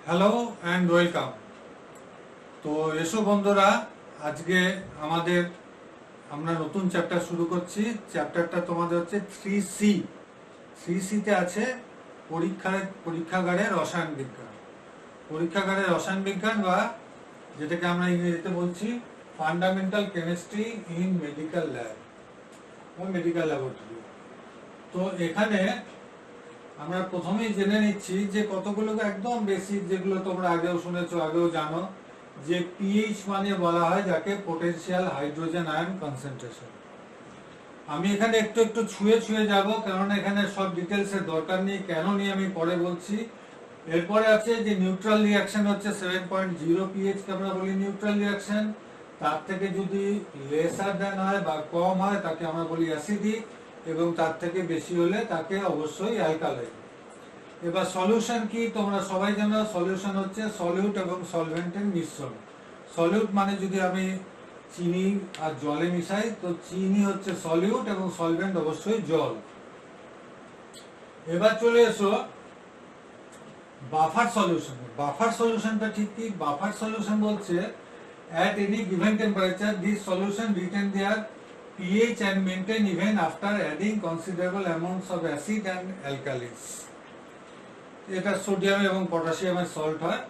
Hello and welcome. তো এসো বন্ধুরা, আজকে আমাদের আমরা নতুন চ্যাপ্টার শুরু করছি। চ্যাপ্টারটা তোমাদের হচ্ছে 3C। 3Cতে আছে পরীক্ষাগারের রসায়ন বিজ্ঞান। পরীক্ষাগারের রসায়ন বিজ্ঞান বা যেটাকে আমরা ইংরেজিতে বলছি fundamental chemistry in medical lab বা মেডিকেল ল্যাবরেটরি। তো এখানে আমরা প্রথমেই জেনে নিচ্ছি যে কতগুলো একদম বেসিক, যেগুলো তোমরা আগেও শুনেছো, আগেও জানো, যে পিএইচ মানে বলা হয় যাকে পোটেনশিয়াল হাইড্রোজেন আয়ন কনসেন্ট্রেশন। আমি এখানে একটু একটু ছুঁয়ে ছুঁয়ে যাব, কারণ এখানে সব ডিটেলসের দরকার নেই, কেন নিয়ে আমি পরে বলছি। এরপরে আছে যে নিউট্রাল রিয়াকশন হচ্ছে 7.0 পিএইচ কে আমরা বলি নিউট্রাল রিয়াকশন। তার থেকে যদি লেসার দেন হয় বা কম হয় তাকে আমরা বলি অ্যাসিডিক, এবং তার থেকে বেশি হলে তাকে অবশ্যই অ্যালকালাইন। এবার সলিউশন কি তোমরা সবাই জানো, সলিউশন হচ্ছে সলিউট এবং সলভেন্টের মিশ্রণ। সলিউট মানে যদি আমি চিনি আর জলে মিশাই, তো চিনি হচ্ছে সলিউট এবং সলভেন্ট অবশ্যই জল। এবার চলে এসো বাফার সলিউশন। বাফার সলিউশনটা ঠিক কি? বাফার সলিউশন বলছে at any given temperature this solution retain their pH and maintain even after adding considerable amounts of acid and alkalis. এটা সোডিয়াম এবং পটাশিয়ামের সল্ট হয়।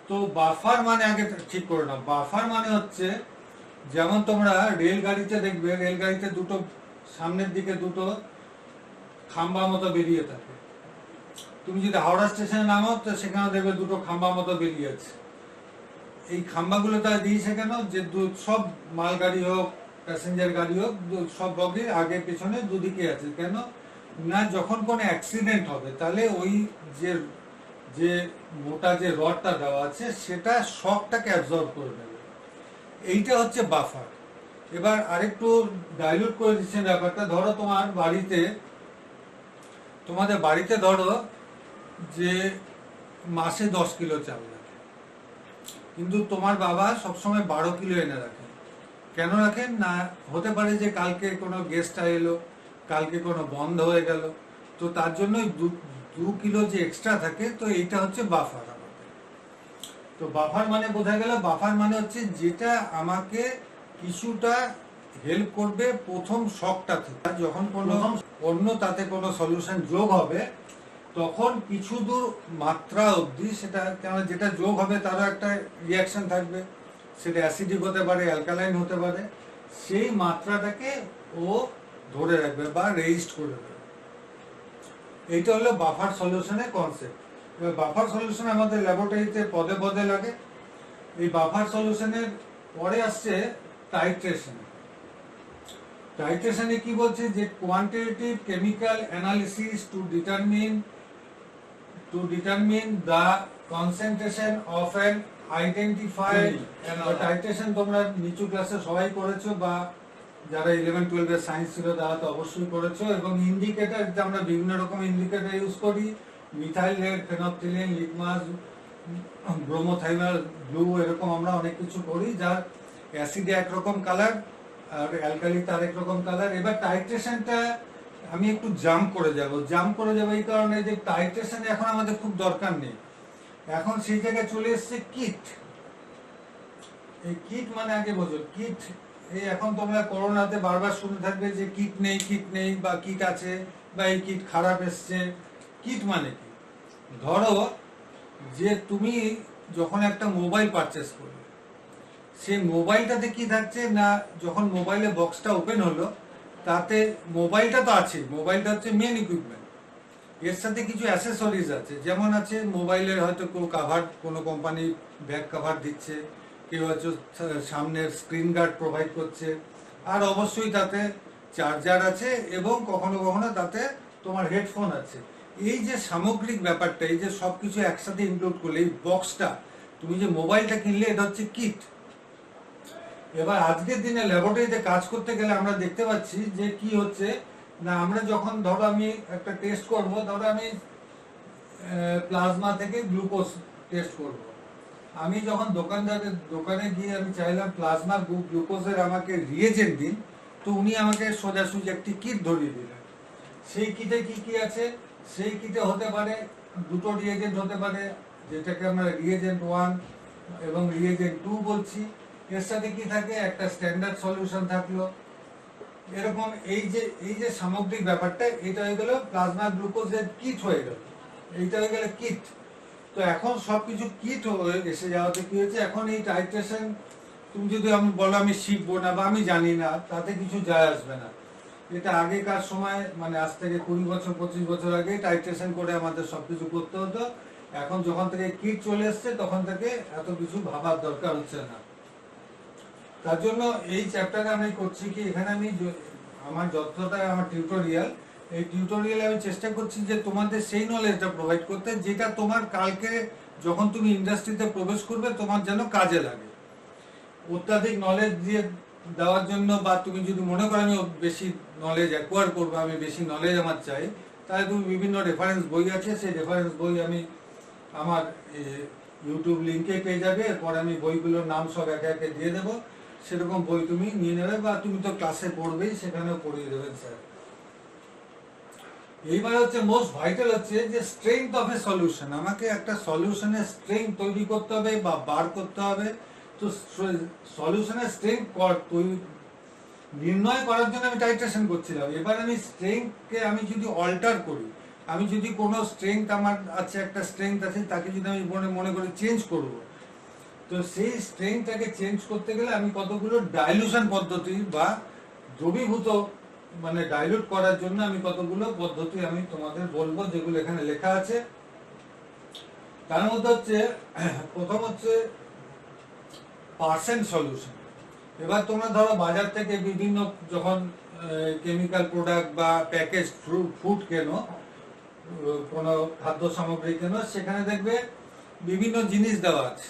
তো বাফার মানে আগে ঠিক করে নাও। বাফার মানে হচ্ছে যেমন তোমরা রেলগাড়িতে দেখবে, রেলগাড়িতে দুটো সামনের দিকে দুটো খাম্বা মতো বেরিয়ে থাকে। তুমি যদি হাওড়া স্টেশনে নামো তো সেখানে দেখবে দুটো খাম্বা মতো বেরিয়ে আছে। এই খাম্বাগুলো তারা দিয়েছে কেন? যে সব মালগাড়ি হোক প্যাসেঞ্জার গাড়ি হোক সব বগির আগে পেছনে দুদিকে আছে। কেন না, যখন কোনো অ্যাক্সিডেন্ট হবে তাহলে ওই যে যে মোটা যে রডটা দেওয়া আছে সেটা শকটাকে অ্যাবজর্ব করে নেবে। এইটা হচ্ছে বাফার। এবার আরেকটু ডাইলুট করে দিচ্ছেন ব্যাপারটা। ধরো তোমাদের বাড়িতে ধরো যে মাসে 10 কিলো চাল লাগে, কিন্তু তোমার বাবা সবসময় 12 কিলো এনে রাখেন। কেন রাখেন না? হতে পারে যে কালকে কোনো গেস্ট এলো, কালকে কোনো বন্ধ হয়ে গেল, তো তার জন্যই 2 কিলো যে এক্সট্রা থাকে। তো এইটা হচ্ছে বাফার আমাদের। তো বাফার মানে বোঝা গেল, বাফার মানে হচ্ছে যেটা আমাকে কিছুটা হেল্প করবে প্রথম শকটা থেকে। যখন কোনো অন্য তাতে কোনো সলিউশন যোগ হবে তখন কিছু দূর মাত্রা অবধি সেটা, যেটা যোগ হবে তারও একটা রিয়াকশন থাকবে, সেটা অ্যাসিডিক হতে পারে, অ্যালকালাইন হতে পারে, সেই মাত্রাটাকে ও ধরে রাখবে বা রেজিস্ট করে দেবে। এইটা হলো বাফার সলিউশনের কনসেপ্ট। এবার বাফার সলিউশন আমাদের ল্যাবরেটরিতে পদে পদে লাগে। এই বাফার সলিউশনের পরে আসছে টাইট্রেশন। টাইট্রেশনে কি বলছে? যে quantitative chemical analysis to determine the concentration of an identified titration. তোমরা নিচু ক্লাসে সবাই করেছো, বা যারা 11-12 এর সায়েন্স ছিল তারা তো অবশ্যই করেছো। এবং ইন্ডিকেটর, আমরা বিভিন্ন রকম ইন্ডিকেটর ইউজ করি, মিথাইল রেড, ফেনফথিলিন, লিটমাস, ব্রোমোথাইমাল ব্লু, এরকম আমরা অনেক কিছু করি, যার অ্যাসিডে একরকম কালার আর অ্যালকালিতে আরেক রকম কালার। এবার টাইট্রেশনটা আমি একটু জাম্প করে যাব এই কারণে যে টাইট্রেশন এখন আমাদের খুব দরকার নেই। এখন সেই জায়গায় চলে এসছে কিট। এই কিট মানে আগে বোঝো কিট। এই এখন তোমরা করোনাতে বারবার শুনে থাকবে যে কিট নেই বা কিট আছে, বা এই কিট খারাপ এসছে। কিট মানে কি? ধরো যে তুমি যখন একটা মোবাইল পারচেস করবে, সেই মোবাইলটাতে কি থাকছে না, যখন মোবাইলের বক্সটা ওপেন হলো তাতে মোবাইলটা তো আছে, মোবাইলটা হচ্ছে মেন ইকুইপমেন্ট, এর সাথে কিছু অ্যাসেসরিজ আছে। যেমন আছে মোবাইলের হয়তো কেউ কাভার, কোনো কোম্পানি ব্যাক কাভার দিচ্ছে, কেউ হচ্ছে সামনের স্ক্রিন গার্ড প্রোভাইড করছে, আর অবশ্যই তাতে চার্জার আছে, এবং কখনো কখনো তাতে তোমার হেডফোন আছে। এই যে সামগ্রিক ব্যাপারটা, এই যে সব কিছু একসাথে ইনক্লুড করলে এই বক্সটা, তুমি যে মোবাইলটা কিনলে, এটা হচ্ছে কিট। এবার আজকের দিনে ল্যাবরেটরিতে কাজ করতে গেলে আমরা দেখতে পাচ্ছি যে কি হচ্ছে না, আমরা যখন ধরো আমি একটা টেস্ট করব, ধরো আমি প্লাজমা থেকে গ্লুকোজ টেস্ট করব, আমি যখন দোকানে গিয়ে আমি চাইলাম প্লাজমা গ্লুকোজের আমাকে রিয়েজেন্ট দিন, তো উনি আমাকে সোজাসুজি একটি কিট ধরিয়ে দিলেন। সেই কিটে কি কি আছে? সেই কিটে হতে পারে দুটো রিয়েজেন্ট হতে পারে, যেটাকে আমরা রিএজেন্ট 1 এবং রিএজেন্ট 2 বলছি। এর সাথে কি থাকে, একটা স্ট্যান্ডার্ড সলিউশন থাকলো। এরকম এই যে সামগ্রিক ব্যাপারটা, এটা হয়ে গেল প্লাজমা গ্লুকোজের কিট হয়ে গেল, এইটা হয়ে গেল কিট। তো এখন সবকিছু কিট হয়ে এসে যাওয়াতে কি হয়েছে, এখন এই টাইট্রেশন তুমি যদি আমি বলো আমি শিখবো না বা আমি জানি না, তাতে কিছু যায় আসবে না। এটা আগেকার সময় মানে আজ থেকে 20 বছর 25 বছর আগে টাইট্রেশন করে আমাদের সবকিছু করতে হতো। এখন যখন থেকে কিট চলে এসছে তখন থেকে এত কিছু ভাবার দরকার হচ্ছে না। তার জন্য এই চ্যাপ্টারে আমি করছি কি, এখানে আমি আমার যতটা আমার টিউটোরিয়াল, এই টিউটোরিয়ালে আমি চেষ্টা করছি যে তোমাদের সেই নলেজটা প্রোভাইড করতে, যেটা তোমার কালকে যখন তুমি ইন্ডাস্ট্রিতে প্রবেশ করবে তোমার যেন কাজে লাগে। অত্যাধিক নলেজ দিয়ে দেওয়ার জন্য, বা তুমি যদি মনে করো আমি বেশি নলেজ অ্যাকোয়ার করবো, আমি বেশি নলেজ আমার চাই, তাহলে তুমি বিভিন্ন রেফারেন্স বই আছে, সেই রেফারেন্স বই আমি আমার ইউটিউব লিঙ্কে পেয়ে যাবে। এরপর আমি বইগুলোর নাম সব একে একে দিয়ে দেবো, সেরকম বই তুমি নিয়ে নেবে, বা তুমি তো ক্লাসে পড়বেই, সেখানেও পড়িয়ে দেবেন স্যার। এইবার হচ্ছে মোস্ট ভাইটাল হচ্ছে যে স্ট্রেংথ অফ এ সলিউশন। আমাকে একটা সলিউশনের স্ট্রেংথ তৈরি করতে হবে বা বার করতে হবে। তো সলিউশনের স্ট্রেংথ নির্ণয় করার জন্য আমি টাইট্রেশন করছিলাম। এবার আমি স্ট্রেংথকে আমি যদি অল্টার করি, আমি যদি কোনো স্ট্রেংথ আমার আছে, একটা স্ট্রেংথ আছে, তাকে যদি আমি মনে করি চেঞ্জ করব, তো সেই স্ট্রেংথটাকে চেঞ্জ করতে গেলে আমি কতগুলো ডাইলুশন পদ্ধতি বা দ্রবীভূত মানে ডাইলুট করার জন্য আমি কতগুলো পদ্ধতি আমি তোমাদের বলবো, যেগুলো এখানে লেখা আছে। তার মধ্যে হচ্ছে প্রথম হচ্ছে পার্সেন্ট সলিউশন। এবার তোমরা ধরো বাজার থেকে বিভিন্ন যখন কেমিক্যাল প্রোডাক্ট বা প্যাকেজ ফুড কেনো, কোনো খাদ্য সামগ্রী কেনো, সেখানে দেখবে বিভিন্ন জিনিস দেওয়া আছে।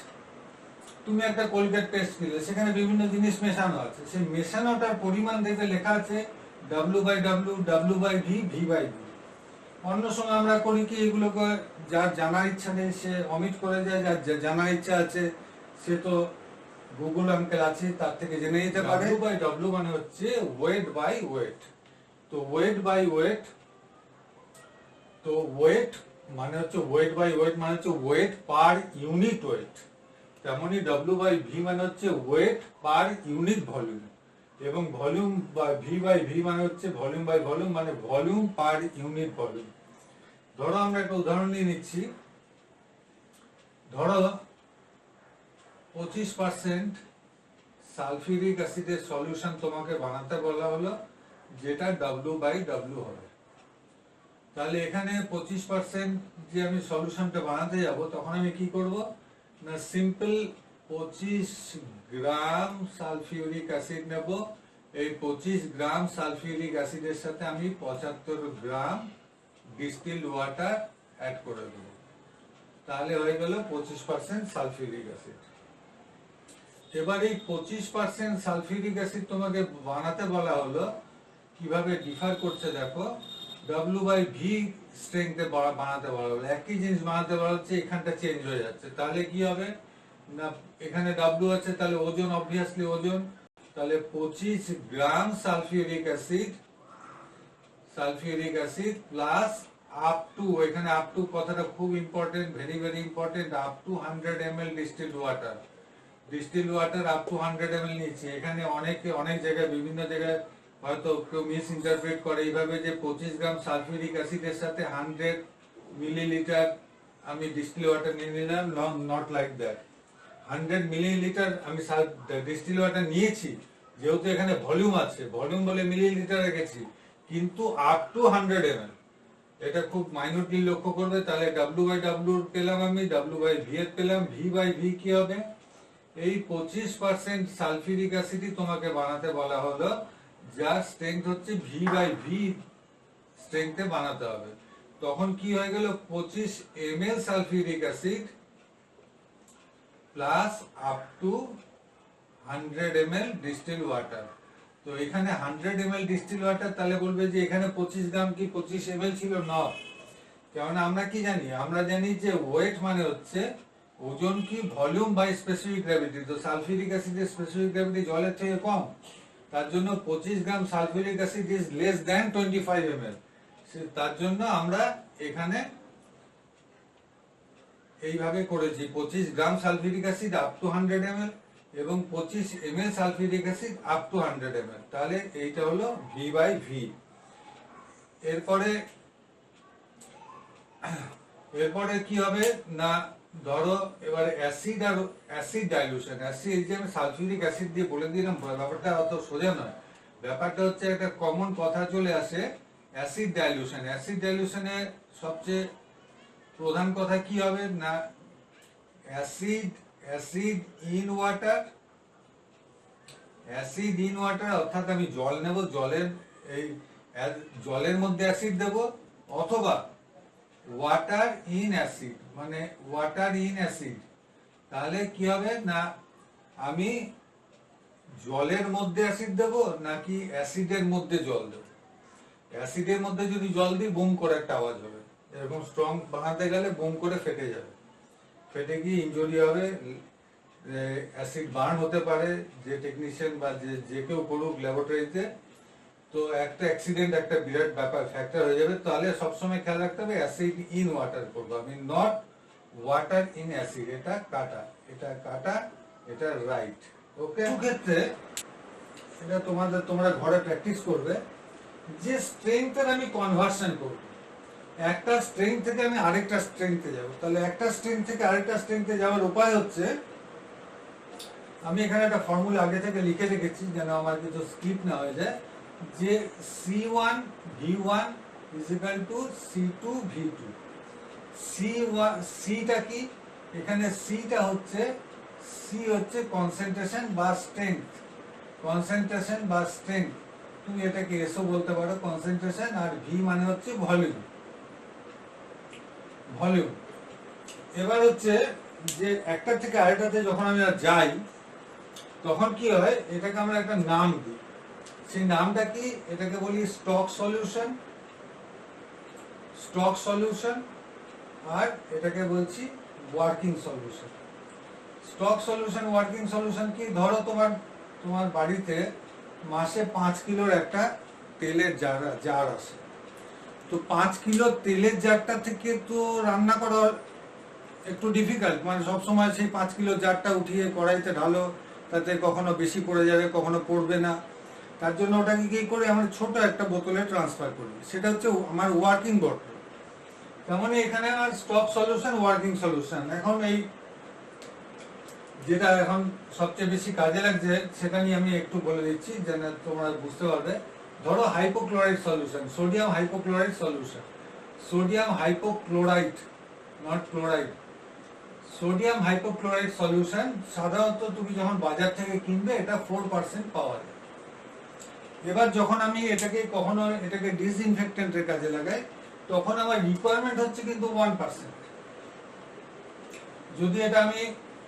তুমি একটা কোলগেট পেস্ট কিনলে, সেখানে বিভিন্ন জিনিস মেশানো আছে, সেই মেশানোটার পরিমাণ দেখবে লেখা আছে W/W, W/V, V/V। অন্য সময় আমরা করি কি, এগুলোকে যার জানার ইচ্ছা নেই সে অমিট করে যায়, যার জানার ইচ্ছা আছে সে তো গুগল আঙ্কেল আছে, তার থেকে জেনে নিতে পারে। W/W মানে হচ্ছে ওয়েট বাই ওয়েট। তো ওয়েট বাই ওয়েট, তো ওয়েট মানে হচ্ছে ওয়েট বাই ওয়েট মানে হচ্ছে ওয়েট পার ইউনিট ওয়েট। তেমনি W/V মানে হচ্ছে ওয়েট পার ইউনিট ভলিউম, এবং ভলিউম বা V/V মানে হচ্ছে ভলিউম বাই ভলিউম, মানে ভলিউম পার ইউনিট ভলিউম। ধরো আমরা একটা উদাহরণ নিয়ে নিচ্ছি। ধরো 25% সালফিউরিক অ্যাসিডের সলিউশন তোমাকে বানাতে বলা হলো, যেটা W/W হবে। তাহলে এখানে 25% যে আমি সলিউশনটা বানাতে যাব, তখন আমি কি করব না, সিম্পল 25 গ্রাম সালফিউরিক অ্যাসিড নেব। এই 25 গ্রাম সালফিউরিক অ্যাসিডের সাথে আমি 75 গ্রাম ডিস্টিলড ওয়াটার অ্যাড করে দেব। তাহলে হয়ে গেল 25% সালফিউরিক অ্যাসিড। এবার এই 25% সালফিউরিক অ্যাসিড তোমাকে বানাতে বলা হলো, কিভাবে ডিফার করছে দেখো। W/V স্ট্রেংথে বানাতে বলা হলো, একই জিনিস বানাতে বলা হচ্ছে, এখানটা চেঞ্জ হয়ে যাচ্ছে। তাহলে কি হবে না, এখানে W আছে, তাহলে ওজন, অবভিয়াসলি ওজন। তাহলে 25 গ্রাম sulphuric acid plus up to, এখানে আপ টু কথাটা খুব important, very very important, up to 100 ml distilled water. Distilled water up to 100 ml নিচ্ছি। এখানে অনেক জায়গায় বিভিন্ন জায়গায় হয়তো কেউ মিস ইন্টারপ্রেট করে এইভাবে যে 25 গ্রাম সালফিউরিক অ্যাসিডের সাথে 100 মিলিলিটার আমি ডিস্টিল ওয়াটার নিয়ে নিলাম। Not like that. 100 মিলিলিটার আমি ডিস্টিল ওয়াটার নিয়েছি, যেহেতু এখানে ভলিউম আছে, ভলিউম বলে মিলিলিটার রেখেছি, কিন্তু আপ টু 100 ml। এটা খুব মাইনরলি লক্ষ্য করবে। তাহলে W/W পেলাম আমি, W/V এর পেলাম, V/V কি হবে, এই 25% সালফিউরিক অ্যাসিডই তোমাকে বানাতে বলা হলো, যার স্ট্রেংথ হচ্ছে V/V স্ট্রেংথে বানাতে হবে। তখন কি হয়ে গেল, 25 ml sulphuric acid plus up to 100 ml distil water. তো এখানে 100 ml ডিস্টিল ওয়াটার, তাহলে বলবে যে এখানে 25 গ্রাম কি 25 ml ছিল না, কেননা আমরা কি জানি, আমরা জানি যে ওয়েট মানে হচ্ছে ওজন কি ভলিউম বাই স্পেসিফিক গ্র্যাভিটি। তো সালফিউরিক অ্যাসিডের স্পেসিফিক গ্র্যাভিটি জলের থেকে কম, তার জন্য 25 গ্রাম sulphuric acid is less than 25 ml। তার জন্য আমরা এখানে এইভাবে করেছি 25 গ্রাম sulphuric acid up to 100 ml এবং 25 ml sulphuric acid up to 100 ml। তাহলে এইটা হলো ভি বাই ভি। এরপরে কি হবে না, ধরো এবারে অ্যাসিড আর অ্যাসিড ডাইলুশন। অ্যাসিড, এই যে আমি সালফিউরিক অ্যাসিড দিয়ে বলে দিলাম, ব্যাপারটা অত সোজা নয়। ব্যাপারটা হচ্ছে একটা কমন কথা চলে আসে, অ্যাসিড ডাইলুশন। অ্যাসিড ডাইলুশনে সবচেয়ে প্রধান কথা কি হবে না, acid in water, acid in water অর্থাৎ আমি জল নেব, জলের মধ্যে অ্যাসিড দেব, অথবা ওয়াটার ইন অ্যাসিড, মানে ওয়াটার ইন অ্যাসিড। তাহলে কি হবে না, আমি জলের মধ্যে অ্যাসিড দেব নাকি অ্যাসিডের মধ্যে জল দেব। অ্যাসিডের মধ্যে যদি জল দিই বুম করে একটা আওয়াজ হবে, এরকম স্ট্রং বানাতে গেলে বুম করে ফেটে যাবে, ফেটে গিয়ে ইনজুরি হবে, অ্যাসিড বার্ন হতে পারে, যে টেকনিশিয়ান বা যে কেউ করুক ল্যাবরেটরিতে, তো একটা অ্যাক্সিডেন্ট একটা বিরাট ব্যাপার ফ্যাক্টর হয়ে যাবে। তাহলে সবসময় খেয়াল রাখতে হবে অ্যাসিড ইন ওয়াটার করবো আমি, নট ওয়াটার ইন অ্যাসিড। এটা কাটা, এটা রাইট। ওকে, ক্ষেত্রে এটা তোমরা ঘরে প্র্যাকটিস করবে, যে স্ট্রেংথের আমি কনভার্সন করব, একটা স্ট্রেংথ থেকে আমি আরেকটা স্ট্রেংথে যাব। তাহলে একটা স্ট্রেংথ থেকে আরেকটা স্ট্রেংথে যাওয়ার উপায় হচ্ছে, আমি এখানে একটা ফর্মুলা আগে থেকে লিখে রেখেছি যেন আমার কিছু স্কিপ না হয়ে যায়, যে C1 V1 is equal to C2 V2। সিটা কি, এখানে সিটা হচ্ছে, সি হচ্ছে কনসেন্ট্রেশন বা স্ট্রেংথ, কনসেন্ট্রেশন বা স্ট্রেংথ, তুমি এটাকে এসও বলতে পারো কনসেন্ট্রেশন, আর ভি মানে হচ্ছে ভলিউম, ভলিউম। এবার হচ্ছে যে একটা থেকে আরেকটাতে যখন আমি যাই তখন কি হয়, এটাকে আমরা একটা নাম দিই, সেই নামটা কি, এটাকে বলি স্টক সলিউশন, স্টক সলিউশন, আর এটাকে বলছি working solution. Stock solution, working solution কি, ধরো তোমার বাড়িতে মাসে 5 কিলোর একটা তেলের জার আসে, তো 5 কিলো তেলের জারটা থেকে তো রান্না করা একটু ডিফিকাল্ট, মানে সবসময় সেই 5 কিলো জারটা উঠিয়ে কড়াইতে ঢালো, তাতে কখনো বেশি পড়ে যাবে কখনো পড়বে না, তার জন্য ওটাকে কি করে আমরা ছোট একটা বোতলে ট্রান্সফার করি, সেটা হচ্ছে আমার ওয়ার্কিং বোতল। তেমনি এখানে আমার স্টক সলিউশন, ওয়ার্কিং সলিউশন। এখন এই যেটা এখন সবচেয়ে বেশি কাজে লাগছে সেটা নিয়ে আমি একটু বলে দিচ্ছি যেন তোমরা বুঝতে পারবে। ধরো hypochlorite solution, sodium hypochlorite solution, sodium hypochlorite, not chloride, sodium hypochlorite solution. সাধারণত তুমি যখন বাজার থেকে কিনবে এটা 4% পাওয়া যায়। এবার যখন আমি এটাকে ডিসইনফেক্টেন্টের কাজে লাগাই, তখন আমার রিকোয়ারমেন্ট হচ্ছে কিন্তু 1%। যদি এটা আমি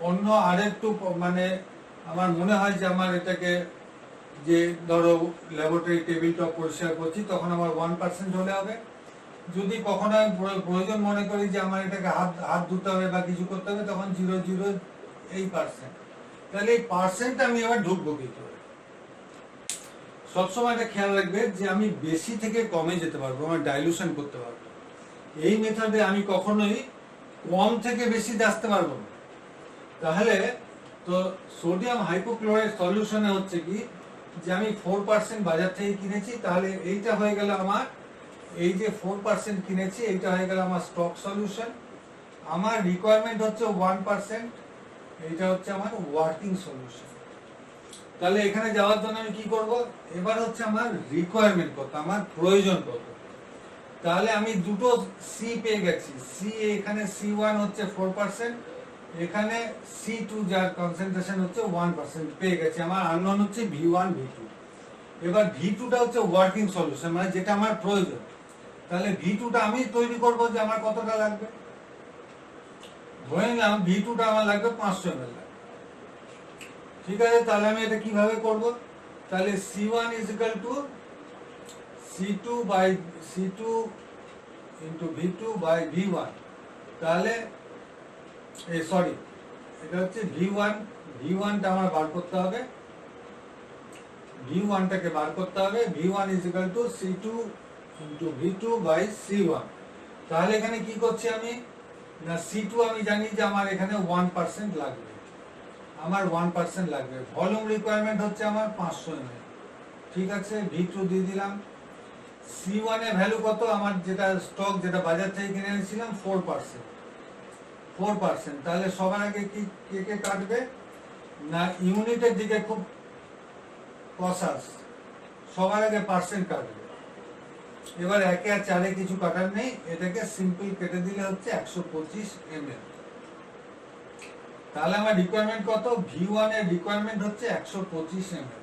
অন্য আরেকটু, মানে আমার মনে হয় যে আমার এটাকে, যে ধরো ল্যাবরেটরি টেবিল টপ পরিষ্কার করছি, তখন আমার 1% হলে হবে। যদি কখনো আমি প্রয়োজন মনে করি যে আমার এটাকে হাত ধুতে হবে বা কিছু করতে হবে, তখন 0.08%। তাহলে এই পার্সেন্টটা আমি এবার ঢুকবো কি করে। সবসময় এটা খেয়াল রাখবে যে আমি বেশি থেকে কমে যেতে পারবো, আমার ডাইলুশন করতে পারবো। এই মেথডে আমি কখনোই কম থেকে বেশি আসতে পারবো না। তাহলে তো সোডিয়াম হাইপোক্লোরাইড সলিউশনে হচ্ছে কি, যে আমি 4% বাজার থেকে কিনেছি, তাহলে এইটা হয়ে গেল আমার, এই যে 4% কিনেছি এইটা হয়ে গেল আমার স্টক সলিউশন। আমার রিকোয়ারমেন্ট হচ্ছে 1%, এইটা হচ্ছে আমার ওয়ার্কিং সলিউশন। তাহলে এখানে যাওয়ার জন্য আমি কি করব, এবার হচ্ছে আমার রিকোয়ারমেন্ট কত, আমার প্রয়োজন কত। তাহলে আমি দুটো সি পেয়ে গেছি, সি এখানে C1 হচ্ছে 4%, এখানে C2 যার কনসেন্ট্রেশন হচ্ছে 1% পেয়ে গেছি। আমার আননোন হচ্ছে V1 V2। এবার V2টা হচ্ছে ওয়ার্কিং সলিউশন, মানে যেটা আমার প্রয়োজন। তাহলে V2টা আমি তৈরি করব যে আমার কতটা লাগবে। ধরে নিলাম V2টা আমার লাগবে 500 ml। ঠিক আছে, তাহলে আমি এটা কিভাবে করব, তাহলে C1 is equal to C2 into V2 by V1। তাহলে সরি, এটা হচ্ছে V1টা আমার বার করতে হবে, V1টাকে বার করতে হবে। V1 is equal to C2 into V2 by C1। তাহলে এখানে কি করছি আমি, না C2 আমি জানি যে আমার এখানে 1% লাগবে, আমার 1% লাগবে। ভলিউম রিকোয়ারমেন্ট হচ্ছে আমার 500 ml, ঠিক আছে, V2 দিয়ে দিলাম। C1 এর ভ্যালু কত, আমার যেটা স্টক যেটা বাজার থেকে কিনে এনেছিলাম 4%, 4%। তাহলে সবার আগে কি কে কে কাটবে, না ইউনিটের দিকে খুব কসাস, সবার আগে পার্সেন্ট কাটবে। এবার 1 আর 4 কিছু কাটার নেই, এটাকে সিম্পল কেটে দিলে হচ্ছে 125 ml। তাহলে আমার রিকোয়ারমেন্ট কত, V1 এর রিকোয়ারমেন্ট হচ্ছে 125 ml।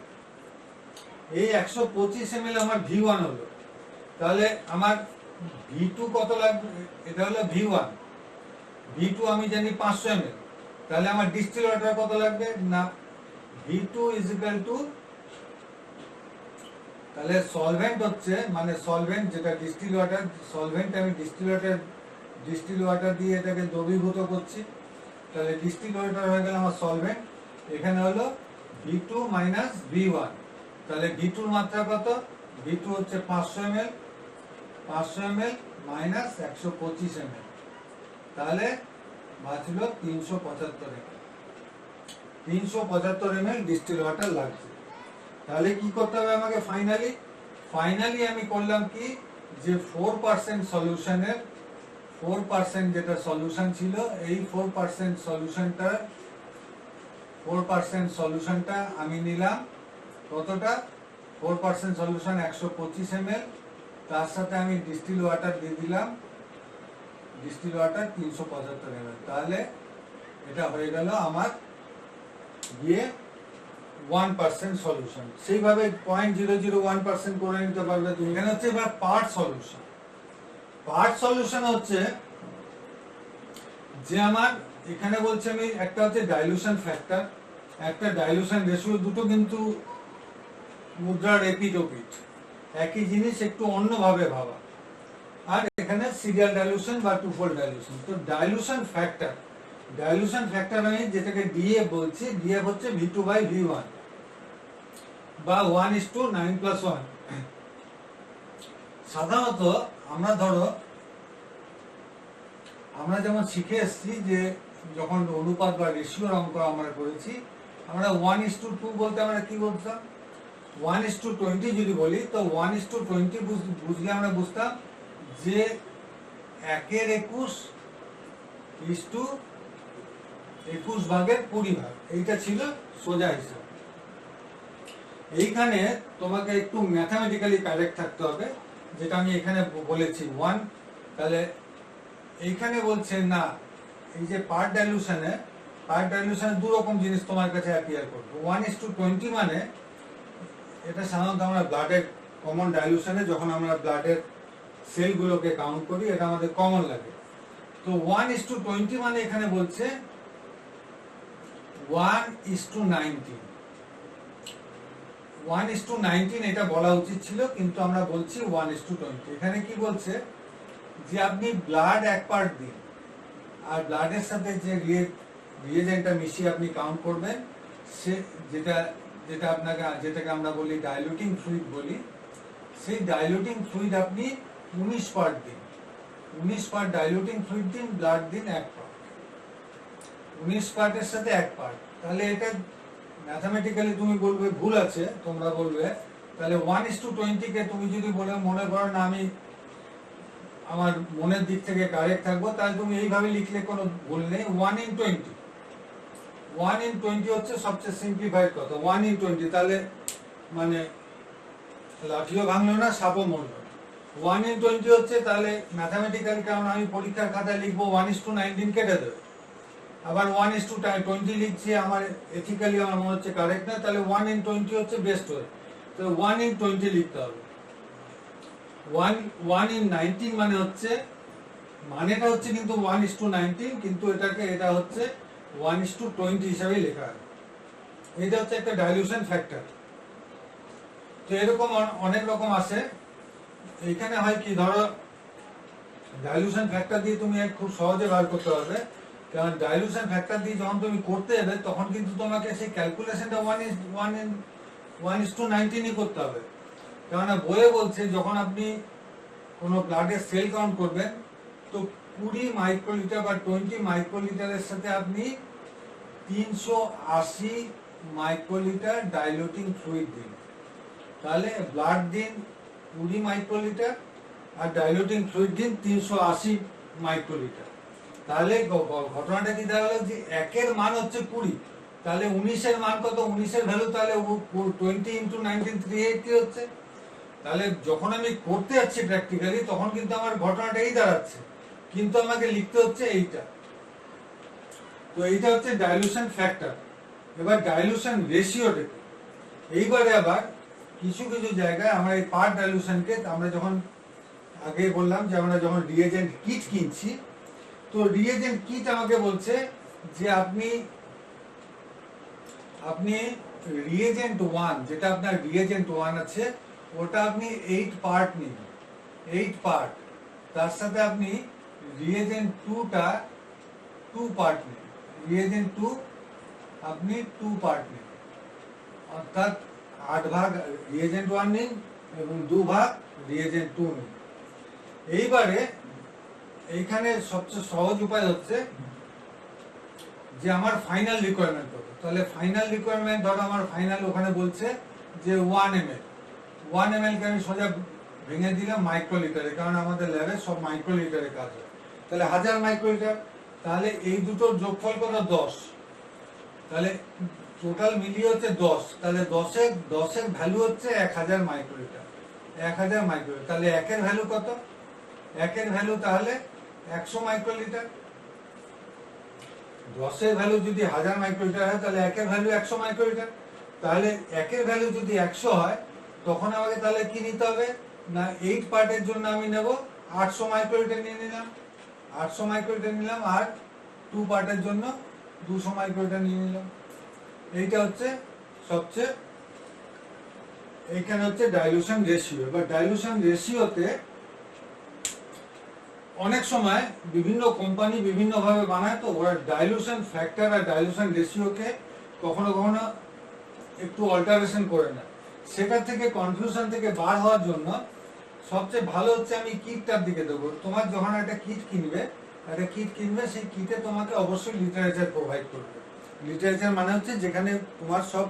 এই 125 ml আমার V1 হলো, তাহলে আমার V2 কত লাগবে, এটা হলো V1, V2 আমি জানি 500 ml। তাহলে আমার ডিস্টিল ওয়াটার কত লাগবে, না V2 ইজ ইকুয়াল টু, তাহলে সলভেন্ট হচ্ছে মানে সলভেন্ট যেটা ডিস্টিল ওয়াটার, সলভেন্ট আমি ডিস্টিল ওয়াটার দিয়ে এটাকে দ্রবীভূত করছি, তাহলে ডিস্টিল ওয়াটার হয়ে গেল আমার সলভেন্ট। এখানে হলো V2 মাইনাস V1, তাহলে V2 এর মাত্রা কত, V2 হচ্ছে 500 ml, 500 ml মাইনাস 125 ml, তাহলে বাঁচলো 375 ml, 375 ml ডিস্টিল ওয়াটার লাগছে। তাহলে কি করতে হবে আমাকে, ফাইনালি আমি করলাম কি, যে 4% সলিউশনের 4% যেটা সলিউশন ছিল, এই 4% সলিউশনটা আমি নিলাম কতটা, 4% সলিউশন 125 ml, তার সাথে আমি ডিস্টিল ওয়াটার দিয়ে দিলাম, ডিস্টিল ওয়াটার 375 ml। তাহলে এটা হয়ে গেল আমার গিয়ে 1% সলিউশন। সেইভাবে 0.001% করে নিতে পারবে তুমি। এখানে হচ্ছে এবার পার্ট সলিউশন হচ্ছে যে আমার এখানে বলছে আমি একটা হচ্ছে ডাইলুশন ফ্যাক্টর, একটা ডাইলুশন রেশিও, দুটো কিন্তু মুদ্রার এপিট ওপিট, একই জিনিস একটু অন্যভাবে ভাবা। আর এখানে সিরিয়াল ডাইলুশন বা টুফোল্ড ডাইলুশন। তো ডাইলুশন ফ্যাক্টর আমি যেটাকে ডিএফ বলছি, ডিএফ হচ্ছে V2/V1 বা 1:9+1। সাধারণত আমরা যেমন শিখে এসেছি যে যখন অনুপাত বা রেশিওর অঙ্ক আমরা করেছি, আমরা 1:2 বলতে আমরা কি বলতাম, 1:20 যদি বলি, তো 1:20 বুঝলে আমরা বুঝতাম যে 1/21/20 এইটা ছিল সোজা হিসাব। এইখানে তোমাকে একটু ম্যাথামেটিক্যালি কারেক্ট থাকতে হবে, যেটা আমি এখানে বলেছি 1, তাহলে এইখানে বলছে না, এই যে পার্ট ডাইলুশনে দু রকম জিনিস তোমার কাছে অ্যাপিয়ার করবে। 1:20 মানে এটা সাধারণত আমরা ব্লাডের কমন ডাইলুশনে যখন আমরা ব্লাডের সেলগুলোকে কাউন্ট করি, এটা আমাদের কমন লাগে। তো 1:20 মানে এখানে বলছে 1:19, 1:19 এটা বলা উচিত ছিল, কিন্তু আমরা বলছি 1:20। এখানে কি বলছে যে আপনি ব্লাড 1 পার্ট দিন, আর ব্লাডের সাথে যে রিয়েজেন্টটা মিশিয়ে আপনি কাউন্ট করবেন, সে যেটাকে আমরা বলি ডাইলুটিং ফ্লুইড বলি, সেই ডাইলুটিং ফ্লুইড আপনি 19 পার্ট দিন, 19 পার্ট ডাইলুটিং ফ্লুইড দিন, ব্লাড দিন 1 পার্ট, 19 পার্টের সাথে 1 পার্ট। তাহলে এটা ম্যাথামেটিক্যালি তুমি বলবে ভুল আছে, তোমরা বলবে, তাহলে 1:20 কে তুমি যদি বলে মনে করো না আমি আমার মনের দিক থেকে কারেক্ট থাকবো, তাহলে তুমি এইভাবে লিখলে কোনো ভুল নেই। 1:20 হচ্ছে সবচেয়ে সিম্পলিফাইড কথা, 1:20, তাহলে মানে লাঠিও ভাঙলো না, সাপও মরলো না। 1:20 হচ্ছে, তাহলে ম্যাথামেটিক্যাল, কারণ আমি পরীক্ষার খাতায় লিখবো 1:19 কেটে দেবে, আবার 1:20 লিখছি, আমার এথিক্যালি আমার মনে হচ্ছে কারেক্ট না, তাহলে 1:20 হচ্ছে বেস্ট ওয়ে, তো 1:20 লিখতে হবে। 1:19 মানে হচ্ছে, মানেটা হচ্ছে কিন্তু 1:19, কিন্তু এটা হচ্ছে 1:20 হিসাবে লেখা হয়। এটা হচ্ছে একটা ডাইলুশন ফ্যাক্টর। তো এরকম অনেক রকম আছে। এখানে হয় কি, ধরো ডাইলুশন ফ্যাক্টর দিয়ে তুমি খুব সহজে বার করতে পারবে, কারণ ডাইলুশন ফ্যাক্টর দিয়ে যখন তুমি করতে যাবে তখন কিন্তু তোমাকে সেই ক্যালকুলেশনটা 1:19 করতে হবে। কেননা বইয়ে বলছে যখন আপনি কোনো ব্লাডের সেল কাউন্ট করবেন, তো 20 মাইক্রোলিটার বা 20 মাইক্রোলিটারের সাথে আপনি 380 মাইক্রোলিটার ডাইলুটিং ফ্লুইড দিন। তাহলে ব্লাড দিন 20 মাইক্রোলিটার আর ডাইলুটিং ফ্লুইড দিন 380 মাইক্রোলিটার। তাহলে ঘটনাটা কি দাঁড়ালো যে একের মান হচ্ছে 20, তাহলে 19-এর মান কত? 19-এর ভ্যালু তাহলে 20 ইন্টু 19 380 হচ্ছে। তাহলে যখন আমি করতে যাচ্ছি প্র্যাকটিক্যালি তখন কিন্তু আমার ঘটনাটা এই দাঁড়াচ্ছে, কিন্তু আমাকে লিখতে হচ্ছে এইটা। তো এইটা হচ্ছে ডাইলুশন ফ্যাক্টর। এবার ডাইলুশন রেশিওটা এইবারে আবার কিছু কিছু জায়গায় আমরা এই পার ডাইলুশনকে আমরা যখন আগে বললাম যে আমরা যখন রিএজেন্ট কিট কিনছি, তো রিএজেন্ট কিট আমাকে বলছে যে আপনি রিএজেন্ট 1 যেটা আপনার রিএজেন্ট 1 আছে ওটা আপনি 8 পার্ট নিন, 8 পার্ট। তার সাথে আপনি রিএজেন্ট 2টা 2 পার্ট নিন, রিএজেন্ট 2 আপনি 2 পার্ট নিন, অর্থাৎ 8 ভাগ রিএজেন্ট 1 নিন এবং 2 ভাগ রিএজেন্ট 2 নিন। এইবারে এইখানে সবচেয়ে সহজ উপায় হচ্ছে যে আমার ফাইনাল রিকোয়ারমেন্ট কত। তাহলে ফাইনাল রিকোয়ারমেন্ট ধরো আমার ফাইনাল ওখানে বলছে যে 1 ml, 1 ml কে আমি সোজা ভেঙে দিলাম মাইক্রোলিটারে, কারণ আমাদের ল্যাবে সব মাইক্রোলিটারে কাজ হয়। তাহলে 1000 মাইক্রোলিটার, তাহলে এই দুটোর যোগফল কত? 10। তাহলে টোটাল মিলিয়ে হচ্ছে 10। তাহলে 10-এর ভ্যালু হচ্ছে 1000 মাইক্রোলিটার, 1000 মাইক্রোলিটার। তাহলে 1-এর ভ্যালু কত? 1-এর ভ্যালু তাহলে 100 মাইক্রোলিটার। 10-এর ভ্যালু যদি 1000 মাইক্রোলিটার হয় তাহলে 1-এর ভ্যালু 100 মাইক্রোলিটার। তাহলে 1-এর ভ্যালু যদি 100 হয় তখন আমাকে তাহলে কি নিতে হবে না 8 পার্টের জন্য আমি নেব 800 মাইক্রোলিটার নিয়ে নিলাম, 800 মাইক্রোলিটার নিলাম, আর 2 পার্টের জন্য 200 মাইক্রোলিটার নিয়ে নিলাম। এইটা হচ্ছে সবচেয়ে, এইখানে হচ্ছে ডাইলুশন রেশিও। এবার ডাইলুশন রেশিওতে অনেক সময় বিভিন্ন কোম্পানি বিভিন্ন ভাবে বানায়, তো ওরা ডাইলুশন ফ্যাক্টর আর ডাইলুশন রেশিওকে কখনো কখনো একটু অল্টারেশন করে নেয়। সেটা থেকে কনফিউশন থেকে বার হওয়ার জন্য সবচেয়ে ভালো হচ্ছে আমি কিটটার দিকে দেবো। তোমার যখন একটা কিট কিনবে সেই কিটে তোমাকে অবশ্যই লিটারেচার প্রোভাইড করবে। লিটারেচার মানে হচ্ছে যেখানে তোমার সব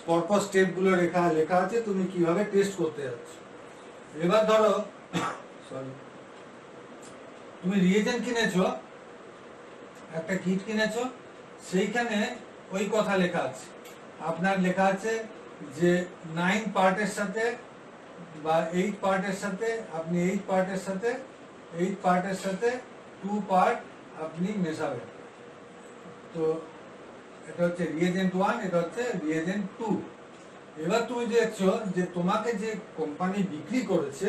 পরপর স্টেপগুলো লেখা আছে তুমি কিভাবে টেস্ট করতে যাচ্ছ। এবার ধরো তুমি রিএজেন্ট কিনেছো, একটা কিট কিনেছো, সেইখানে ওই কথা লেখা আছে, আপনার লেখা আছে যে 9 পার্টের সাথে বা 8 পার্টের সাথে আপনি 8 পার্টের সাথে 2 পার্ট আপনি মেশাবেন। তো এটা হচ্ছে রিএজেন্ট 1, এটা হচ্ছে রিএজেন্ট 2। এবার তুমি দেখছো যে তোমাকে যে কোম্পানি বিক্রি করেছে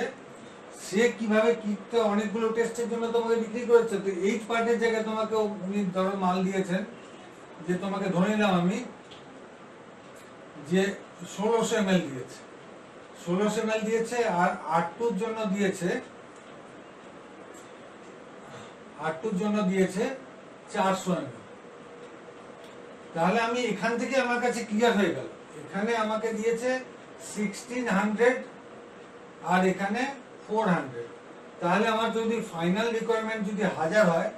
সে কিভাবে কিটটা অনেকগুলো টেস্টের জন্য তোমাকে বিক্রি করেছে। তো 8 পার্টের জায়গায় তোমাকে উনি ধরো মাল দিয়েছেন যে তোমাকে ধরে নিলাম আমি যে 1600 ml দিয়েছে, 1600 ml দিয়েছে, আর R2-র জন্য দিয়েছে 400 ml। তাহলে আমি এখান থেকে আমার কাছে ক্লিয়ার হয়ে গেল, এখানে আমাকে দিয়েছে 1600 আর এখানে 400। তাহলে আমার যদি ফাইনাল রিকোয়ারমেন্ট যদি 1000 হয়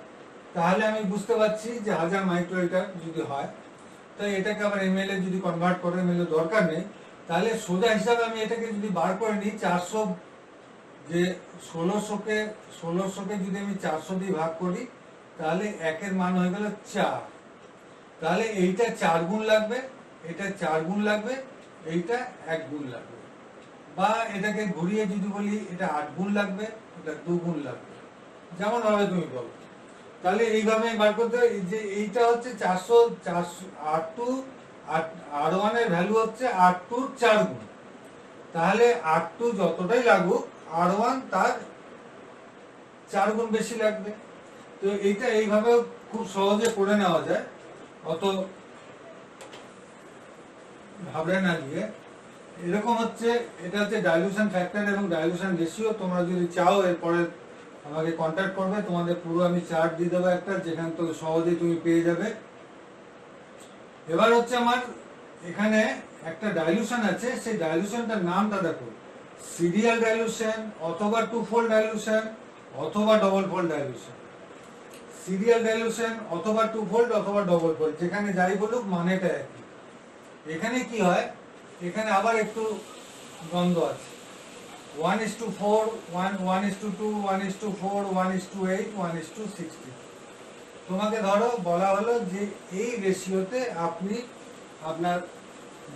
তাহলে আমি বুঝতে পারছি যে 1000 মাইক্রোলিটার যদি হয়, তাই এটাকে আবার এমএল এ যদি কনভার্ট করে এমএল এর দরকার নেই। তাহলে সোজা হিসাবে আমি এটাকে যদি বার করে নিই 400, যে 1600কে যদি আমি 400 দিয়ে ভাগ করি তাহলে 1-এর মান হয়ে গেল 4। তাহলে এইটা 4 গুণ লাগবে, এটা 4 গুণ লাগবে, এইটা 1 গুণ লাগবে, বা এটাকে ঘুরিয়ে যদি বলি এটা 8 গুণ লাগবে, এটা 2 গুণ লাগবে, যেমন ভাবে তুমি বলো। তাহলে এইভাবে বার করতে হবে যে এইটা হচ্ছে 400 R2 R1 এর ভ্যালু হচ্ছে R2 4 গুণ। তাহলে R2 যতটাই লাগুক R1 তার 4 গুণ বেশি লাগবে। তো এইটা এইভাবে খুব সহজে করে নেওয়া যায়, অত ভাবনা না দিয়ে। এরকম হচ্ছে, এটা হচ্ছে ডাইলুশন ফ্যাক্টর এবং ডাইলুশন রেশিও। তোমরা যদি চাও এরপরে আমাকে কন্ট্যাক্ট করবে, তোমাদের পুরো আমি চার্ট দিয়ে দেবো একটা, যেখান থেকে সহজেই তুমি পেয়ে যাবে। এবার হচ্ছে আমার এখানে একটা ডাইলুশন আছে, সেই ডাইলুশনটার নামটা দেখো, সিরিয়াল ডাইলুশন অথবা 2-fold ডাইলুশন অথবা double fold dilution. Serial dilution অথবা টু ফোল্ড অথবা ডবল ফোল্ড, যেখানে যাই বলুক মানেটা একই। এখানে কি হয়, এখানে আবার একটু দ্বন্দ্ব আছে, 1:4, 1:2, 1:4, 1:8, 1:60। তোমাকে ধরো বলা হলো যে এই রেশিওতে আপনি আপনার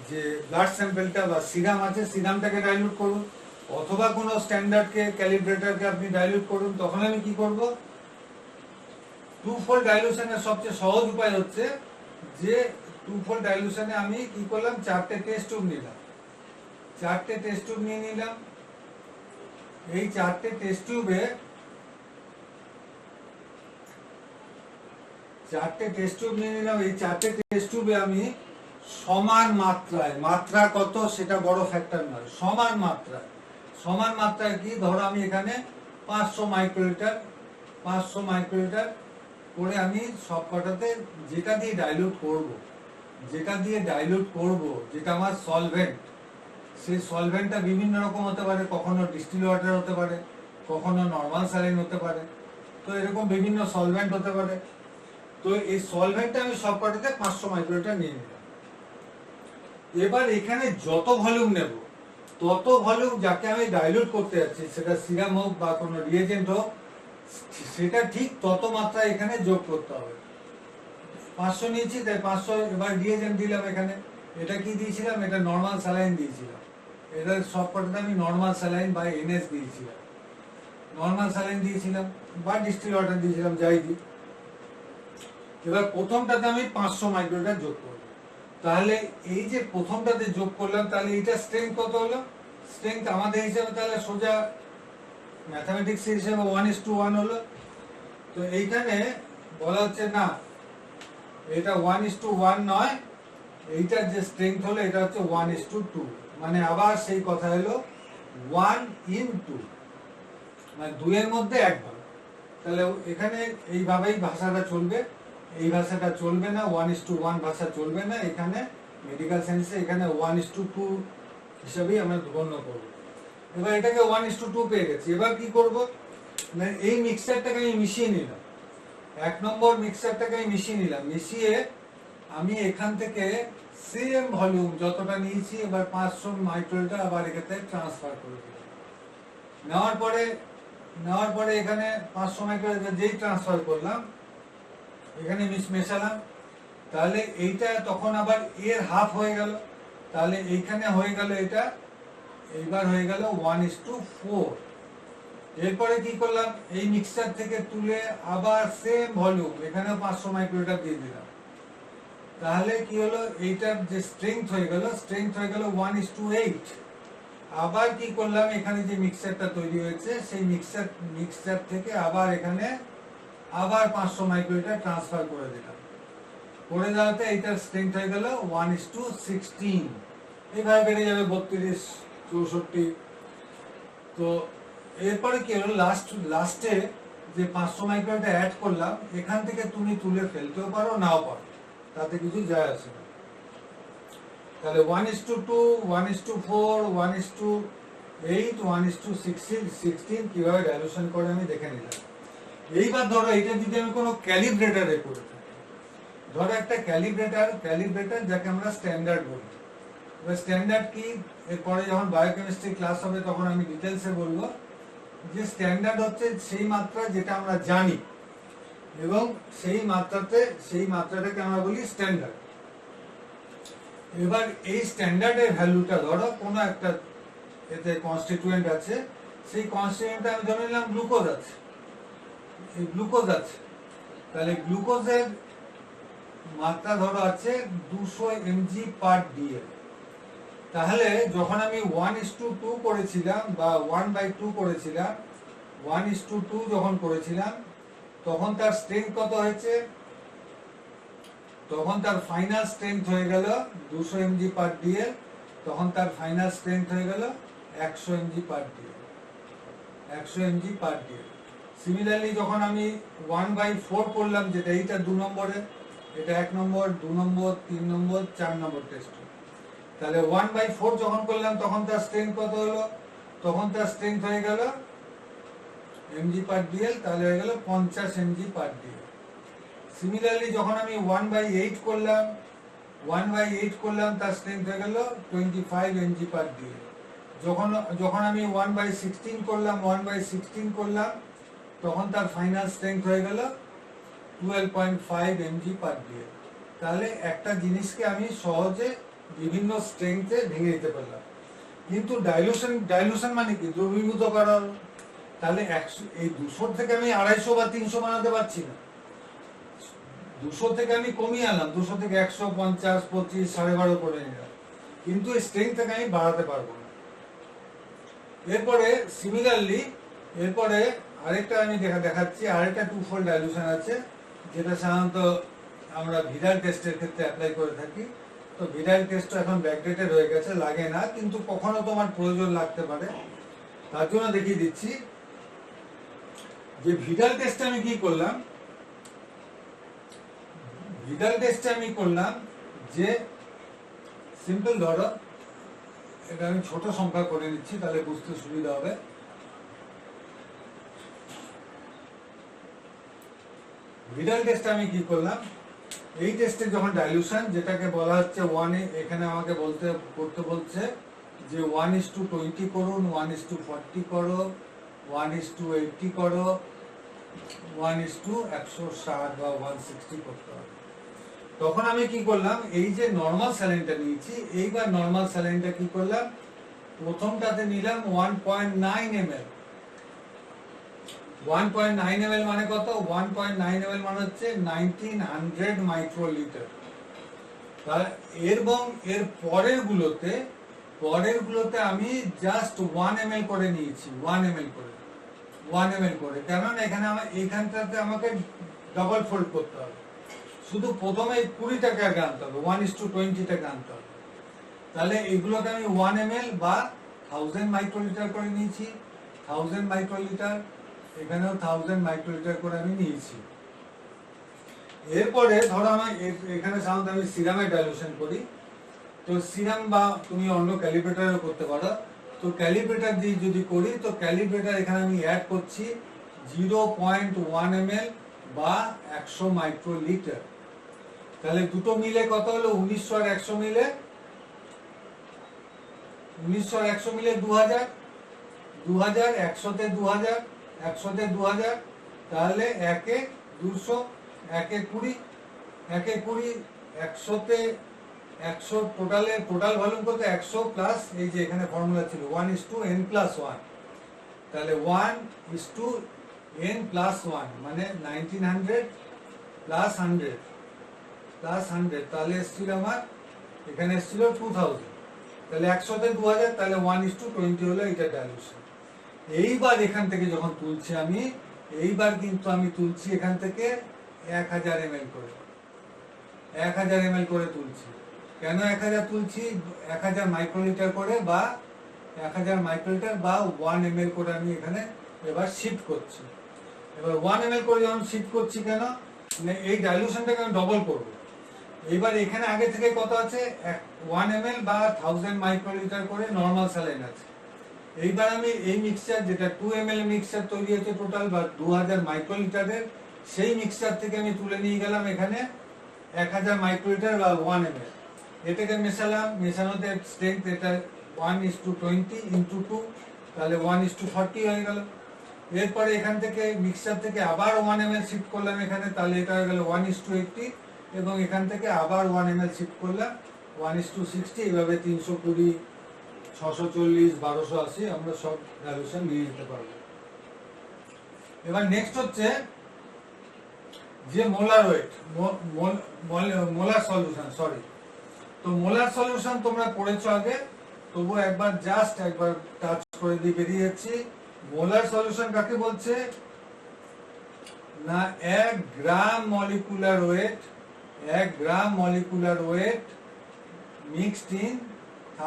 যে ব্লাড স্যাম্পেলটা বা সিরাম আছে সিরামটাকে ডাইলুট করুন, অথবা কোনো স্ট্যান্ডার্ডকে ক্যালিব্রেটরকে আপনি ডাইলুট করুন। তখন আমি কি করব, টু ফোল্ড ডাইলুশনের সবচেয়ে সহজ উপায় হচ্ছে যে টু ফোল্ড ডাইলুশনে আমি কি করলাম, 4টে টেস্ট টিউব নিলাম, 4টে টেস্ট টিউব নিয়ে নিলাম। এই 4টে টেস্ট টিউবে 4টে টেস্ট টিউব নিয়ে নিলাম। এই 4টে টেস্ট টিউবে আমি সমান মাত্রায়, মাত্রা কত সেটা বড় ফ্যাক্টর নয়, সমান মাত্রায়, সমান মাত্রায় কি, ধরো আমি এখানে 500 মাইক্রোলিটার, 500 মাইক্রোলিটার করে আমি সব কটাতে যেটা দিয়ে ডাইলুট করব, যেটা দিয়ে ডাইলুট করব, যেটা আমার সলভেন্ট, সেই সলভেন্টটা বিভিন্ন রকম হতে পারে, কখনো ডিস্টিল ওয়াটার হতে পারে, কখনো নর্মাল স্যালাইন হতে পারে, তো এরকম বিভিন্ন সলভেন্ট হতে পারে। তো এই সলভেন্টটা আমি সব কটাতে 500 মাইক্রোলিটার নিয়ে নিলাম। এবার এখানে যত ভলিউম নেব, তত ভলিউম যাকে আমি ডাইলুট করতে যাচ্ছি, সেটা সিরাম হোক বা কোনো রিয়েজেন্ট হোক, সেটা ঠিক তত মাত্রা এখানে যোগ করতে হবে। 500 নিয়েছি, তাই 500 এবার রিয়েজেন্ট দিলাম। এখানে এটা কি দিয়েছিলাম, এটা নর্মাল স্যালাইন দিয়েছিলাম, এটা সব কটাতে আমি নর্মাল স্যালাইন বা এনএস দিয়েছিলাম, নর্মাল স্যালাইন দিয়েছিলাম বা ডিস্টিল ওয়াটার দিয়েছিলাম, যাই দিই। এবার প্রথমটাতে আমি 500 মাইক্রোলিটার যোগ করব। তাহলে এই যে প্রথমটাতে যোগ করলাম, তাহলে এটা স্ট্রেংথ কত হলো, স্ট্রেংথ আমাদের হিসাবে তাহলে সোজা ম্যাথমেটিক্স হিসেবে 1:1 হলো। তো এইখানে বলা হচ্ছে না, এটা 1:1 নয়, এইটার যে স্ট্রেংথ হলো এটা হচ্ছে 1:2, মানে আবার সেই কথা হলো 1:2, মানে 2 এর মধ্যে 1 ভাগ। তাহলে এখানে এইভাবেই ভাষাটা চলবে, এই ভাষাটা চলবে না, 1:1 ভাষা চলবে না। এখানে মেডিকেল সায়েন্সে এখানে 1:2 হিসাবেই আমরা গণ্য করব। এবার এটাকে 1:2 পেয়ে গেছি। এবার কি করব, মানে এই মিক্সচারটাকে আমি মিশিয়ে নিলাম, 1 নম্বর মিক্সচারটাকে আমি মিশিয়ে নিলাম। মিশিয়ে আমি এখান থেকে সেম ভলিউম যতটা নিয়েছি, এবার 500 মাইক্রোলিটার আবার এখানে ট্রান্সফার করে দিলাম। নেওয়ার পরে এখানে 500 মাইক্রোলিটার যেই ট্রান্সফার করলাম, এখানে মেশালাম, তাহলে এইটা তখন আবার এর হাফ হয়ে গেল, তাহলে এইখানে হয়ে গেল এটা, এইবার হয়ে গেল 1:4। এরপরে কি করলাম, এই মিক্সচার থেকে তুলে আবার সেম ভলিউম এখানে 500 মাইক্রোলিটার দিয়ে দিলাম। তাহলে কি হলো, এইটার যে স্ট্রেংথ হয়ে গেল, স্ট্রেংথ হয়ে গেল 1:8। আবার কি করলাম, এখানে যে মিক্সচারটা তৈরি হয়েছে সেই মিক্সচার থেকে আবার এখানে আবার 500 মাইক্রোলিটার ট্রান্সফার করে দিলাম। করে দেওয়াতে এইটার স্ট্রেংথ হয়ে গেল 1:16। এইভাবে বেড়ে যাবে 32, 64। তো এরপরে কি হলো, লাস্টে যে 500 মাইক্রোলিটার অ্যাড করলাম, এখান থেকে তুমি তুলে ফেলতেও পারো, নাও পারো, তাতে কিছু যায় আসে না। তাহলে 1:2, 1:4, 1:8, 1:16 কিভাবে ডাইলুশন করে আমি দেখে নিলাম। এইবার ধরো এটা যদি আমি কোনো ক্যালিব্রেটারে করে থাকি, ধরো একটা ক্যালিব্রেটার যাকে আমরা স্ট্যান্ডার্ড বলি। এবার স্ট্যান্ডার্ড কি, এরপরে যখন বায়োকেমিস্ট্রি ক্লাস হবে তখন আমি ডিটেলসে বলবো। যে স্ট্যান্ডার্ড হচ্ছে সেই মাত্রা যেটা আমরা জানি, এবং সেই মাত্রাটাকে আমরা বলি স্ট্যান্ডার্ড। এবার এই স্ট্যান্ডার্ডের ভ্যালুটা ধরো কোনো একটা এতে কনস্টিটিউয়েন্ট আছে, সেই কনস্টিটিউয়েন্টটা আমি ধরে নিলাম গ্লুকোজ আছে, এই গ্লুকোজ আছে, তাহলে গ্লুকোজের মাত্রা ধরো আছে 200 mg/dl। তাহলে যখন আমি 1:2 করেছিলাম বা 1/2 করেছিলাম, 1:2 যখন করেছিলাম, তখন তার স্ট্রেংথ কত হয়েছে, তখন তার ফাইনাল স্ট্রেংথ হয়ে গেল 200 mg/dl, তখন তার ফাইনাল স্ট্রেংথ হয়ে গেল 100 mg/dl, 100 mg/dl। সিমিলারলি যখন আমি 1/4 করলাম, যেটা এইটা 2 নম্বরে, এটা 1 নম্বর, 2 নম্বর, 3 নম্বর, 4 নম্বর টেস্ট, তাহলে 1/4 যখন করলাম তখন তার স্ট্রেংথ কত হলো, তখন তার স্ট্রেংথ হয়ে গেল mg/dl, তাহলে হয়ে গেল 50 mg/dl। সিমিলারলি যখন আমি 1/8 করলাম 1/8 করলাম তার স্ট্রেংথ হয়ে গেল 25 mg পার ডে। যখন যখন আমি 1/16 করলাম 1/16 করলাম তখন তার ফাইনাল স্ট্রেংথ হয়ে গেল 12.5 mg পার ডে। তাহলে একটা জিনিসকে আমি সহজে বিভিন্ন স্ট্রেংথে ভেঙে দিতে পারলাম। কিন্তু ডাইলুশন মানে কি? দ্রবীভূত করা। তাহলে এই 200 থেকে আমি 250 বা 300 বানাতে পারছি না। 200 থেকে আমি কমিয়ে আনলাম, 200 থেকে 150, 25, 12.5 করে নিলাম, কিন্তু এই স্ট্রেংথটাকে আমি বাড়াতে পারবো না। এরপরে সিমিলারলি এরপরে আরেকটা আমি দেখাচ্ছি, আরেকটা টু ফোল্ড ডাইলুশন আছে, যেটা সাধারণত আমরা ভিডাল টেস্টের ক্ষেত্রে অ্যাপ্লাই করে থাকি। তো ভিডাল টেস্ট এখন ব্যাকডেটেড হয়ে গেছে, লাগে না, কিন্তু কখনো তোমার প্রয়োজন লাগতে পারে। তার জন্য দেখিয়ে দিচ্ছি যে ভিডাল টেস্টে আমি কি করলাম। ভিডাল টেস্টে আমি করলাম যে সিম্পল, ধরো এটা আমি ছোট সংখ্যা করে নিচ্ছি তাহলে বুঝতে সুবিধা হবে। ভিডাল টেস্টে আমি কি করলাম, এই টেস্টে যখন ডাইলুশন যেটাকে বলা হচ্ছে 1, এখানে আমাকে করতে বলছে যে 1:20 করুন, 1:40 করো, 1:80 করো, 1:160 বা 160 করতে হবে। তখন আমি কি করলাম, এই যে নর্মাল স্যালাইনটা নিয়েছি, এইবার নর্মাল স্যালাইনটা কি করলাম, প্রথমটাতে নিলাম 1.9 ml। 1.9 ml মানে কত? 1.9 ml মানে হচ্ছে 1900 মাইক্রোলিটার। এবং এর পরের গুলোতে আমি জাস্ট 1 ml করে নিয়েছি, 1 ml করে, কারণ এখানে এইখানটাতে আমাকে ডাবল ফোল্ড করতে হবে। শুধু প্রথমে 20টাকে আগে আনতে হবে, 1:20টাকে আনতে হবে। তাহলে এগুলোকে আমি 1 ml বা 1000 মাইক্রোলিটার করে নিয়েছি, 1000 মাইক্রোলিটার, এখানেও 1000 মাইক্রোলিটার করে আমি নিয়েছি। এরপরে ধরো আমার এখানে সাধারণত আমি সিরামে ডাইলুশন করি, তো সিরাম বা তুমি অন্য ক্যালিব্রেটরও করতে পারো। তো ক্যালিব্রেটর দিয়ে যদি করি, তো ক্যালিব্রেটর এখানে আমি অ্যাড করছি 0.1 ml বা 100 মাইক্রোলিটার। তাহলে দুটো মিলে কত হলো? 1900 আর 100 মিলে 2000, 100তে 2000, 100তে 2000, তাহলে 1 200, 1 20, 1 20, 100তে 100, টোটাল ভলিউম কত? 100 প্লাস এই যে এখানে ফর্মুলা ছিল 1:n+1, তাহলে 1:n+1 মানে 1900 প্লাস 100, তাহলে এসেছিল আমার, এখানে এসেছিল 2000। তাহলে 100তে 2000, তাহলে 1:20 হলো এটা ডাইলুশন। এইবার এখান থেকে যখন তুলছি আমি, এইবার কিন্তু আমি তুলছি এখান থেকে 1000 ml করে, 1000 ml করে তুলছি। কেন 1000 তুলছি? 1000 মাইক্রোলিটার করে বা 1000 মাইক্রোলিটার বা 1 ml করে আমি এখানে এবার শিফট করছি। এবার 1 ml করে যখন শিফট করছি, কেন? এই ডাইলুশনটাকে আমি ডবল করবো। এইবার এখানে আগে থেকে কত আছে? 1 ml বা 1000 মাইক্রোলিটার করে নর্মাল স্যালাইন আছে। এইবার আমি এই মিক্সচার, যেটা 2 ml মিক্সচার তৈরি হচ্ছে টোটাল বা 2000 মাইক্রোলিটারের, সেই মিক্সচার থেকে আমি তুলে নিয়ে গেলাম এখানে 1000 মাইক্রোলিটার বা 1 ml। এটাকে মেশালাম, মেশানোতে স্ট্রেংথ এটা 1:20 × 2, তাহলে 1:40 হয়ে গেল। এরপরে এখান থেকে মিক্সচার থেকে আবার 1 ml শিফট করলাম এখানে, তাহলে এটা হয়ে গেল 1:80, এবং এখান থেকে আবার 1 ml শিফট করলাম 1:60, এইভাবে 320, 640, 1280 আমরা সব ডাইলুশন নিয়ে যেতে পারবো। এবার নেক্সট হচ্ছে যে মোলার ওয়েট, মোলার সলিউশন, তো মোলার সলিউশন তোমরা পড়েছো আগে, তবু একবার জাস্ট একবার টাচ করে দিয়ে বেরিয়ে যাচ্ছি। মোলার সলিউশন কাকে বলছে না? 1 gram molecular weight mixed in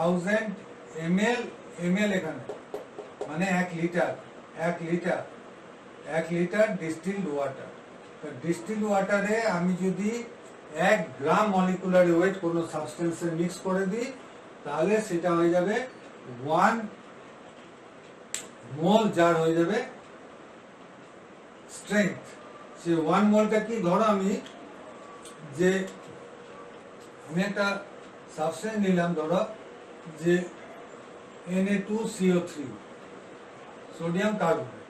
1000 ml, এখানে মানে 1 লিটার ডিস্টিলড ওয়াটার। ডিস্টিলড ওয়াটারে আমি যদি 1 গ্রাম মলিকুলার ওয়েট কোনো সাবস্টেন্সে মিক্স করে দিই, তাহলে সেটা হয়ে যাবে 1 মোল, যার হয়ে যাবে স্ট্রেংথ। সে 1 মোলটা কি? ধরো আমি যে আমি একটা সাবস্টেন্স নিলাম, ধরো যে Na2CO3 সোডিয়াম কার্বনেট।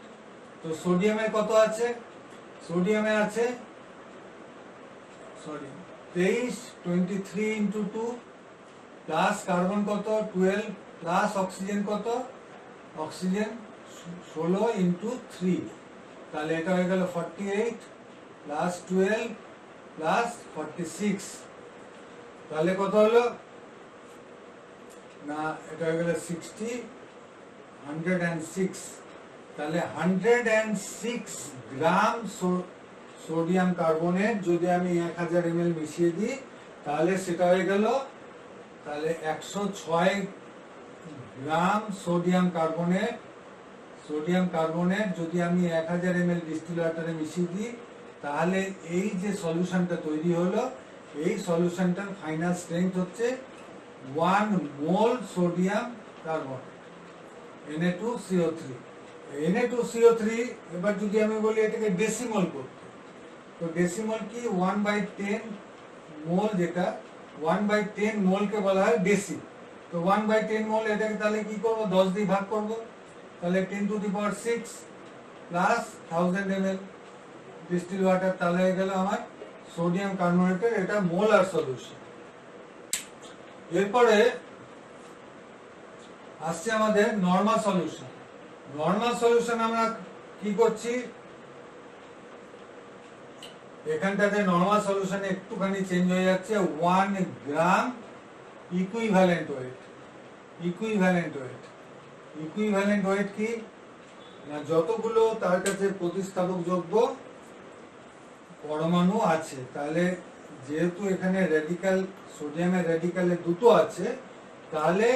তো সোডিয়ামের কত আছে? সোডিয়ামে আছে 23 ইন্টু 2 প্লাস কার্বন কত 12 প্লাস অক্সিজেন কত, অক্সিজেন 16 ইন্টু 3, তাহলে এটা হয়ে গেল 48 প্লাস 12 প্লাস 46, তাহলে কত হলো না, এটা হয়ে গেল 60, 106, তাহলে 106 গ্রাম সোডিয়াম কার্বনেট যদি আমি 1000 ml মিশিয়ে দিই তাহলে সেটা হয়ে গেল, তাহলে 106 গ্রাম সোডিয়াম কার্বনেট যদি আমি 1000 ml ডিস্টিল ওয়াটারে মিশিয়ে দিই তাহলে এই যে সলিউশনটা তৈরি হলো, এই সলিউশনটার ফাইনাল স্ট্রেংথ হচ্ছে 1 মোল সোডিয়াম কার্বনেট Na2CO3। Na2CO3 এবার যদি আমি বলি এটাকে ডেসিমল করতে, তো ডেসিমল কি 1/10 মোল, যেটা 1/10 মোলকে বলা হয় ডেসি। তো 1/10 মোল এটাকে তাহলে কি করব, 10 দিয়ে ভাগ করব, তাহলে 10⁶ প্লাস 1000 ml ডিস্টিল ওয়াটার, তাহলে হয়ে গেল আমার সোডিয়াম কার্বনেটের এটা মোলার সলিউশন। এরপরে আসছে আমাদের নরমাল সলিউশন। নরমাল সলিউশন আমরা কি করছি, এখানটাতে নরমাল সলিউশনে একটুখানি চেঞ্জ হয়ে যাচ্ছে, 1 গ্রাম ইকুইভ্যালেন্ট ওয়েট। ইকুইভ্যালেন্ট ওয়েট কি না, যতগুলো তার কাছে প্রতিস্থাপক যোগ্য পরমাণু আছে, তাহলে যেহেতু এখানে রেডিক্যাল, সোডিয়ামের রেডিক্যালে দুটো আছে, তাহলে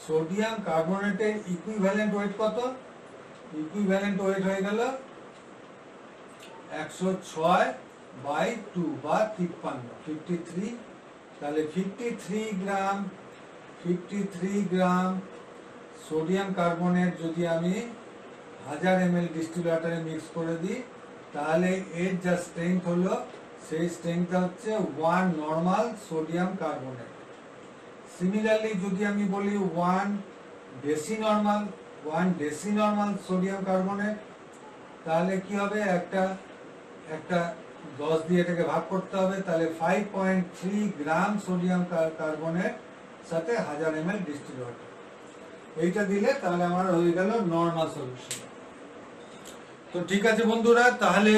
সোডিয়াম কার্বনেটের ইকুইভ্যালেন্ট ওয়েট কত, ইকুইভ্যালেন্ট ওয়েট হয়ে গেল 106/2 বা 53, তাহলে 53 গ্রাম সোডিয়াম কার্বনেট যদি আমি 1000 ml ডিস্টিল ওয়াটারে মিক্স করে দিই তাহলে এর যা স্ট্রেংথ হলো সেই স্ট্রেংথটা হচ্ছে 1 নরমাল সোডিয়াম কার্বনেট। সিমিলারলি যদি আমি বলি 1 ডেসি নরমাল সোডিয়াম কার্বনেট, তাহলে কি হবে, একটা 10 দিয়ে এটাকে ভাগ করতে হবে, তাহলে 5.3 গ্রাম সোডিয়াম কার্বনেট সাথে 1000 ml ডিস্টিল ওয়াটার, এইটা দিলে তাহলে আমার হয়ে গেল নরমাল সলিউশন। তো ঠিক আছে বন্ধুরা, তাহলে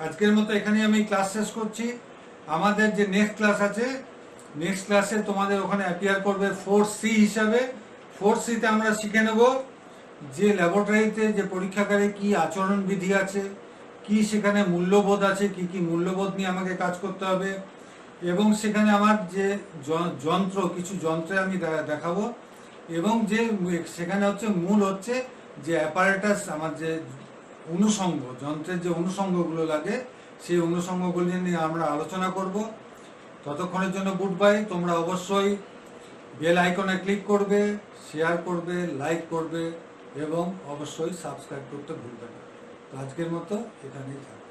আজকের মতো এখানে আমি ক্লাস শেষ করছি। আমাদের যে নেক্সট ক্লাস আছে, নেক্সট ক্লাসে তোমাদের ওখানে অ্যাপিয়ার করবে 4C হিসাবে। 4Cতে আমরা শিখে নেব যে ল্যাবরেটরিতে যে পরীক্ষাগারে কি আচরণ বিধি আছে, কি সেখানে মূল্যবোধ আছে, কি কি মূল্যবোধ নিয়ে আমাকে কাজ করতে হবে, এবং সেখানে আমার যে কিছু যন্ত্রে আমি দেখাবো, এবং যে সেখানে হচ্ছে মূল হচ্ছে যে অ্যাপারেটাস, আমার যে অনুষঙ্গ, যন্ত্রের যে অনুষঙ্গগুলো লাগে সেই অনুষঙ্গগুলো নিয়ে আমরা আলোচনা করব। ততক্ষণের জন্য গুড বাই। তোমরা অবশ্যই বেল আইকনে ক্লিক করবে, শেয়ার করবে, লাইক করবে এবং অবশ্যই সাবস্ক্রাইব করতে ভুলবে না। তো আজকের মতো এখানেই থাকবে।